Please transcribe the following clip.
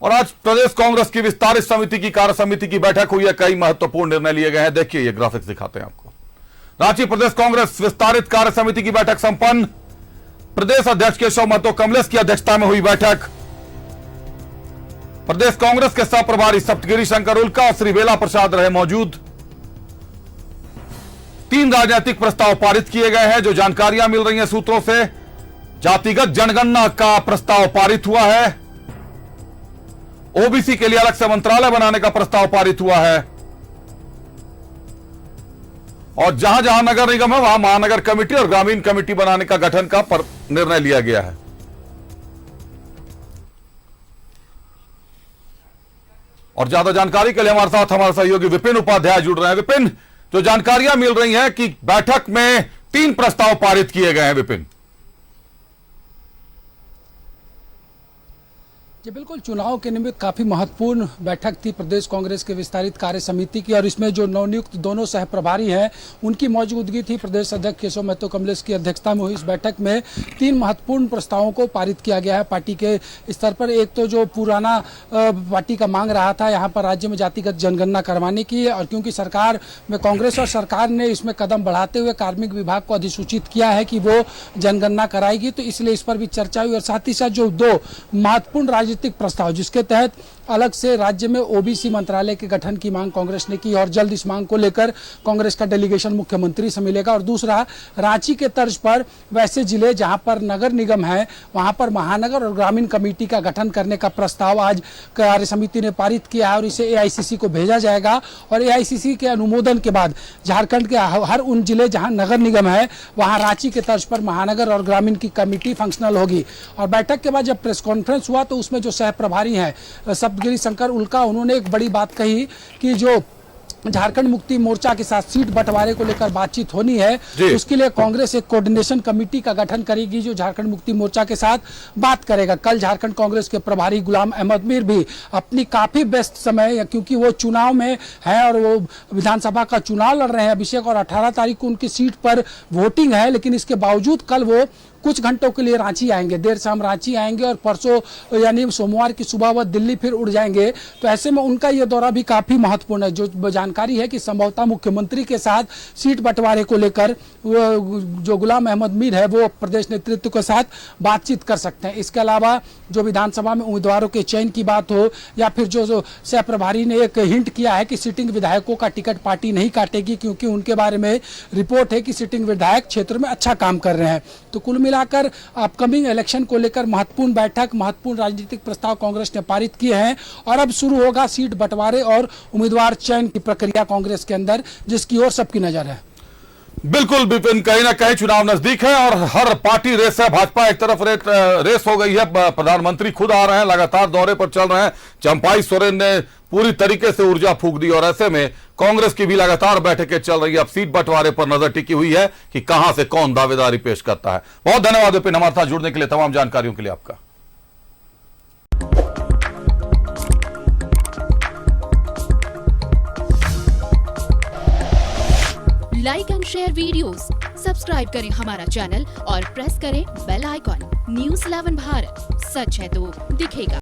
और आज प्रदेश कांग्रेस की विस्तारित समिति की कार्य समिति की बैठक हुई है। कई महत्वपूर्ण निर्णय लिए गए हैं। देखिए ये ग्राफिक्स दिखाते हैं आपको। रांची प्रदेश कांग्रेस विस्तारित कार्य समिति की बैठक संपन्न। प्रदेश अध्यक्ष केशव महतो कमलेश की अध्यक्षता में हुई बैठक। प्रदेश कांग्रेस के सह प्रभारी सप्तगिरी शंकर उल्का और श्री बेला प्रसाद रहे मौजूद। 3 राजनीतिक प्रस्ताव पारित किए गए हैं। जो जानकारियां मिल रही हैं सूत्रों से, जातिगत जनगणना का प्रस्ताव पारित हुआ है। ओबीसी के लिए अलग से मंत्रालय बनाने का प्रस्ताव पारित हुआ है। और जहां जहां नगर निगम है वहां महानगर कमेटी और ग्रामीण कमेटी बनाने का गठन का निर्णय लिया गया है। और ज्यादा जानकारी के लिए हमारे साथ हमारे सहयोगी विपिन उपाध्याय जुड़ रहे हैं। विपिन, जो जानकारियां मिल रही हैं कि बैठक में 3 प्रस्ताव पारित किए गए हैं। विपिन जी बिल्कुल, चुनाव के निमित्त काफ़ी महत्वपूर्ण बैठक थी प्रदेश कांग्रेस के विस्तारित कार्य समिति की, और इसमें जो नवनियुक्त दोनों सह प्रभारी हैं उनकी मौजूदगी थी। प्रदेश अध्यक्ष केशव महतो कमलेश की अध्यक्षता में हुई इस बैठक में 3 महत्वपूर्ण प्रस्तावों को पारित किया गया है पार्टी के स्तर पर। एक तो जो पुराना पार्टी का मांग रहा था यहाँ पर राज्य में जातिगत जनगणना करवाने की, और क्योंकि सरकार में कांग्रेस और सरकार ने इसमें कदम बढ़ाते हुए कार्मिक विभाग को अधिसूचित किया है कि वो जनगणना कराएगी, तो इसलिए इस पर भी चर्चा हुई। और साथ ही साथ जो 2 महत्वपूर्ण राजनीतिक प्रस्ताव जिसके तहत अलग से राज्य में ओबीसी मंत्रालय के गठन की मांग कांग्रेस ने की, और जल्द इस मांग को लेकर कांग्रेस का डेलीगेशन मुख्यमंत्री से मिलेगा। और दूसरा, रांची के तर्ज पर वैसे जिले जहां पर नगर निगम है वहां पर महानगर और ग्रामीण कमेटी का गठन करने का प्रस्ताव आज कार्य समिति ने पारित किया है, और इसे एआईसीसी को भेजा जाएगा। और एआईसीसी के अनुमोदन के बाद झारखंड के हर उन जिले जहां नगर निगम है वहां रांची के तर्ज पर महानगर और ग्रामीण की कमेटी फंक्शनल होगी। और बैठक के बाद जब प्रेस कॉन्फ्रेंस हुआ तो उसमें जो सह प्रभारी हैं सप्तगिरी शंकर उल्का, उन्होंने एक बड़ी बात कही कि जो झारखंड मुक्ति मोर्चा के साथ सीट बंटवारे को लेकर बातचीत होनी है, उसके लिए कांग्रेस एक कोऑर्डिनेशन कमेटी का गठन करेगी जो झारखंड मुक्ति मोर्चा के साथ बात करेगा। कल झारखंड कांग्रेस के प्रभारी गुलाम अहमद मीर भी अपनी काफी व्यस्त समय, क्योंकि वो चुनाव में है और वो विधानसभा का चुनाव लड़ रहे हैं अभिषेक, और 18 तारीख को उनकी सीट पर वोटिंग है, लेकिन इसके बावजूद कल वो कुछ घंटों के लिए रांची आएंगे, देर शाम रांची आएंगे, और परसों यानी सोमवार की सुबह वह दिल्ली फिर उड़ जाएंगे। तो ऐसे में उनका ये दौरा भी काफी महत्वपूर्ण है। जो जानकारी है कि संभवतः मुख्यमंत्री के साथ सीट बंटवारे को लेकर जो गुलाम अहमद मीर है वो प्रदेश नेतृत्व के साथ बातचीत कर सकते हैं। इसके अलावा जो विधानसभा में उम्मीदवारों के चयन की बात हो, या फिर जो सह प्रभारी ने एक हिंट किया है कि सिटिंग विधायकों का टिकट पार्टी नहीं काटेगी, क्योंकि उनके बारे में रिपोर्ट है कि सिटिंग विधायक क्षेत्र में अच्छा काम कर रहे हैं। तो कुल मिलाकर अपकमिंग इलेक्शन को लेकर महत्वपूर्ण बैठक, महत्वपूर्ण राजनीतिक प्रस्ताव कांग्रेस ने पारित किए हैं, और अब शुरू होगा सीट बंटवारे और उम्मीदवार चयन की प्रक्रिया कांग्रेस के अंदर, जिसकी ओर सबकी नजर है। बिल्कुल विपिन, कहीं ना कहीं चुनाव नजदीक है और हर पार्टी रेस है। भाजपा एक तरफ रेस हो गई है, प्रधानमंत्री खुद आ रहे हैं, लगातार दौरे पर चल रहे हैं। चंपाई सोरेन ने पूरी तरीके से ऊर्जा फूंक दी, और ऐसे में कांग्रेस की भी लगातार बैठकें चल रही है। अब सीट बंटवारे पर नजर टिकी हुई है कि कहां से कौन दावेदारी पेश करता है। बहुत धन्यवाद विपिन, हमारे साथ जुड़ने के लिए, तमाम जानकारियों के लिए आपका। Like and share videos, subscribe करें हमारा चैनल और प्रेस करें बेल आइकॉन। न्यूज़ 11 भारत, सच है तो दिखेगा।